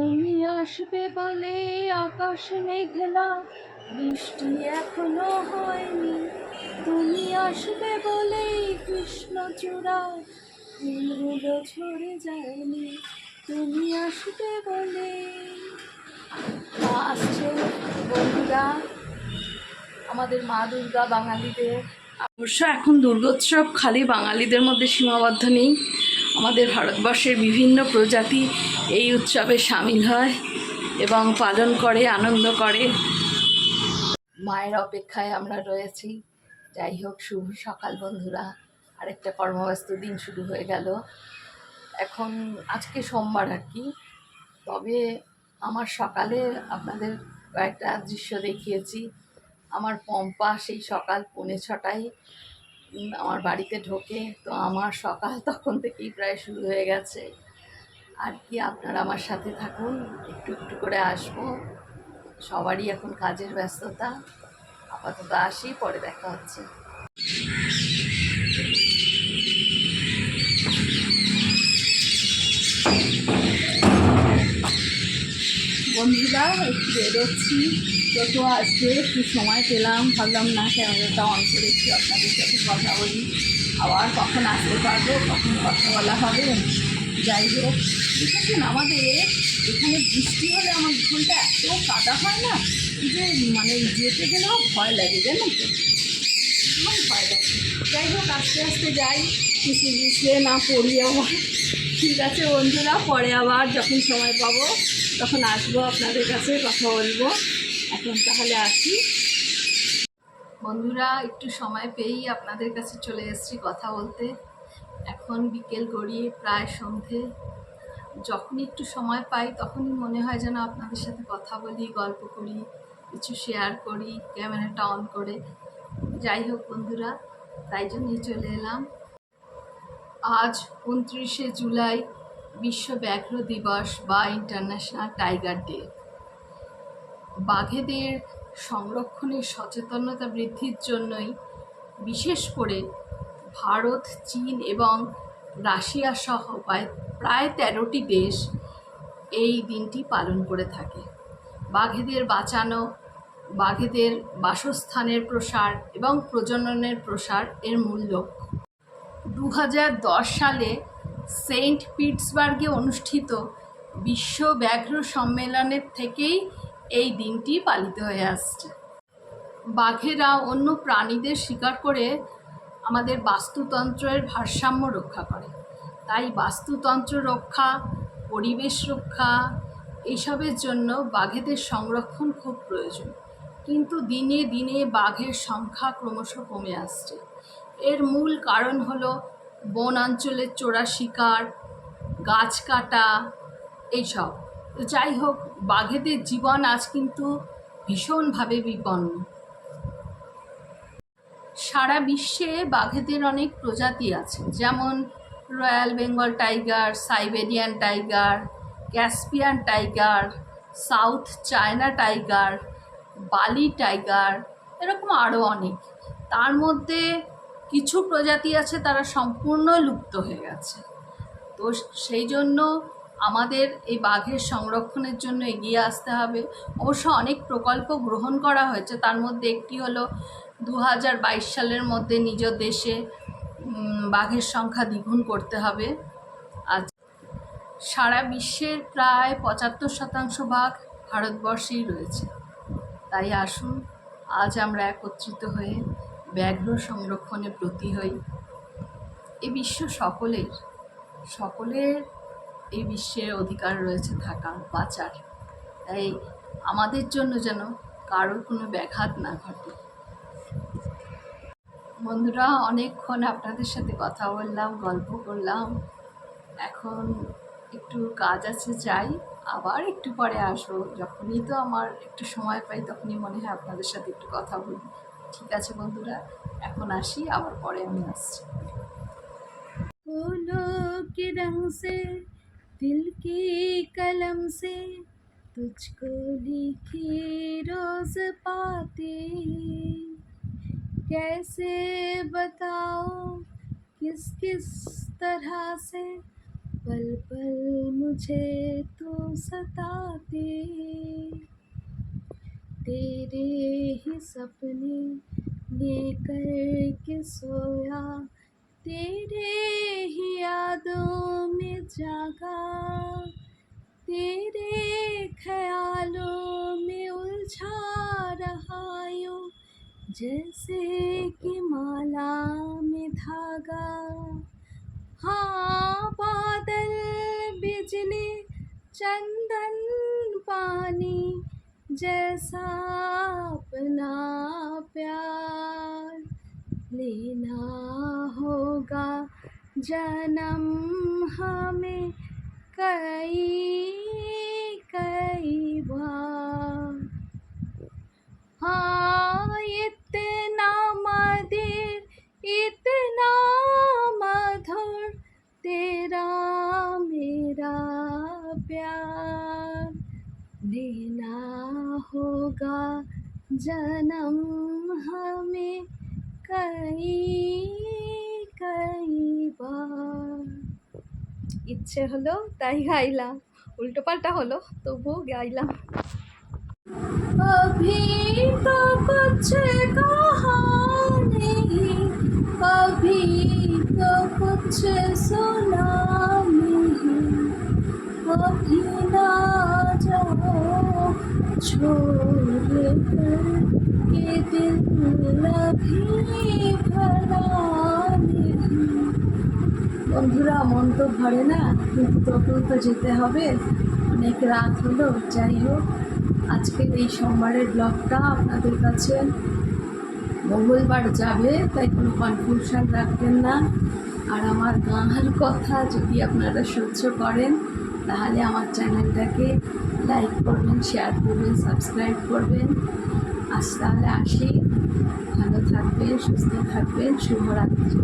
তুমি আসবে বলে আকাশ মেঘলা, বৃষ্টি এখনো হয়নি। তুমি আসবে বলে কৃষ্ণচূড়া ফুলগুলো ঝরে যায়নি। তুমি আসবে বলে আসছে বন্ধুরা, আমাদের মা দুর্গা বাঙালিদের। অবশ্য এখন দুর্গোৎসব খালি বাঙালিদের মধ্যে সীমাবদ্ধ নেই, আমাদের ভারতবর্ষের বিভিন্ন প্রজাতি এই উৎসবে সামিল হয় এবং পালন করে, আনন্দ করে। মায়ের অপেক্ষায় আমরা রয়েছি। যাই হোক, শুভ সকাল বন্ধুরা, আরেকটা কর্মব্যস্ত দিন শুরু হয়ে গেল। এখন আজকে সোমবার আর কি, তবে আমার সকালে আপনাদের কয়েকটা দৃশ্য দেখিয়েছি। আমার পম্পা সেই সকাল 5:45 আমার বাড়িতে ঢোকে, তো আমার সকাল তখন থেকেই প্রায় শুরু হয়ে গেছে আর কি। আপনারা আমার সাথে থাকুন, একটু একটু করে আসবো। সবারই এখন কাজের ব্যস্ততা। আপাতত আসি, পরে দেখা হচ্ছে। বন্ধুরা, একটু বেরোচ্ছি, টোটো আসবে, একটু সময় পেলাম, ভাবলাম না ক্যামেরাটা অন করে একটু আপনাদের সাথে কথা বলি। আবার কখন আসতে পারবো, কখন কথা বলা হবে। যাই হোক, দেখেছেন আমাদের এখানে বৃষ্টি হলে আমার ঘুলটা এত কাদা হয় না যে মানে যেতে গেলেও ভয় লাগে, জানেন তো, আমার ভয় লাগে। যাই হোক, আস্তে আস্তে যাই, কিছু বুঝলে না পড়ি আমার। ঠিক আছে বন্ধুরা, পরে আবার যখন সময় পাবো তখন আসবো, আপনাদের কাছে কথা বলবো। এখন তাহলে আসি বন্ধুরা, একটু সময় পেয়েই আপনাদের কাছে চলে এসেছি কথা বলতে। এখন বিকেল গড়িয়ে প্রায় সন্ধে। যখন একটু সময় পাই তখনই মনে হয় যেন আপনাদের সাথে কথা বলি, গল্প করি, কিছু শেয়ার করি ক্যামেরাটা অন করে। যাই হোক বন্ধুরা, তাই জন্যই চলে এলাম। আজ 29শে জুলাই, বিশ্ব ব্যাঘ্র দিবস বা ইন্টারন্যাশনাল টাইগার ডে। বাঘেদের সংরক্ষণের সচেতনতা বৃদ্ধির জন্যই বিশেষ করে ভারত, চীন এবং রাশিয়া সহ প্রায় 13টি দেশ এই দিনটি পালন করে থাকে। বাঘেদের বাঁচানো, বাঘেদের বাসস্থানের প্রসার এবং প্রজননের প্রসার এর মূল লক্ষ্য। 2010 সালে সেন্ট পিটসবার্গে অনুষ্ঠিত বিশ্ব ব্যাঘ্র সম্মেলনের থেকেই এই দিনটি পালিত হয়ে আসছে। বাঘেরা অন্য প্রাণীদের শিকার করে আমাদের বাস্তুতন্ত্রের ভারসাম্য রক্ষা করে। তাই বাস্তুতন্ত্র রক্ষা, পরিবেশ রক্ষা, এইসবের জন্য বাঘেদের সংরক্ষণ খুব প্রয়োজন। কিন্তু দিনে দিনে বাঘের সংখ্যা ক্রমশ কমে আসছে। এর মূল কারণ হলো বন অঞ্চলের চোরা শিকার, গাছ কাটা, এইসব। তো যাই হোক, বাঘেদের জীবন আজ কিন্তু ভীষণভাবে বিপন্ন। সারা বিশ্বে বাঘেদের অনেক প্রজাতি আছে, যেমন royal Bengal tiger, Siberian tiger, Caspian tiger, south China tiger, বালি টাইগার, এরকম আরও অনেক। তার মধ্যে কিছু প্রজাতি আছে তারা সম্পূর্ণ লুপ্ত হয়ে গেছে। তো সেই জন্য আমাদের এই বাঘের সংরক্ষণের জন্য এগিয়ে আসতে হবে। অবশ্য অনেক প্রকল্প গ্রহণ করা হয়েছে, তার মধ্যে একটি হলো 2022 সালের মধ্যে নিজ দেশে বাঘের সংখ্যা দ্বিগুণ করতে হবে। আজ সারা বিশ্বের প্রায় 75% বাঘ ভারতবর্ষেই রয়েছে। তাই আসুন আজ আমরা একত্রিত হয়ে ব্যাঘ্র সংরক্ষণে ব্রতী হই। এই বিশ্ব সকলের এই বিশ্বে অধিকার রয়েছে থাকার, বাঁচার। তাই আমাদের জন্য যেন কারোর কোনো ব্যাঘাত না ঘটে। বন্ধুরা, অনেকক্ষণ আপনাদের সাথে কথা বললাম, গল্প করলাম। এখন একটু কাজ আছে, যাই, আবার একটু পরে আসবো। যখনই তো আমার একটু সময় পাই তখনই মনে হয় আপনাদের সাথে একটু কথা বলি। ঠিক আছে বন্ধুরা, এখন আসি, আবার পরে আমি আসছি। फूलों के रंग से, दिल की कलम से, तुझको लिखी रोज पाते, कैसे बताओ किस किस तरह से पल पल मुझे तू सताते, तेरे ही सपने लेकर के सोया, तेरे ही यादों में जागा, तेरे ख्यालों में उलझा रहा यूं, जैसे कि माला में धागा। हाँ, बादल बिजली चंदन पानी जैसा अपना प्यार लेना होगा जन्म हमें कई कई बार। हाँ, इतना मधुर इतना मधुर तेरा मेरा प्यार लेना होगा जन्म हमें कई कई बार। ইচ্ছে হলো তাই গাইলাম, উল্টো পাল্টা হলো তবুও গাইলাম। अभी तो कुछ कहा नहीं, अभी तो कुछ सुना नहीं, अभी ना जाओ छोड़ कर के दिल अभी भरा नहीं। বন্ধুরা, মন তো ভরে না, কিন্তু তবুও তো যেতে হবে, অনেক রাত হলো। যাই হোক, আজকের এই সোমবারের ব্লগটা আপনাদের কাছে মঙ্গলবার যাবে, তাই কোনো কনফিউশন রাখবেন না। আর আমার গাঁহার কথা যদি আপনারা সহ্য করেন, তাহলে আমার চ্যানেলটাকে লাইক করবেন, শেয়ার করবেন, সাবস্ক্রাইব করবেন। আজ তাহলে আসি, ভালো থাকবেন, সুস্থ থাকবেন, শুভরাত্রি।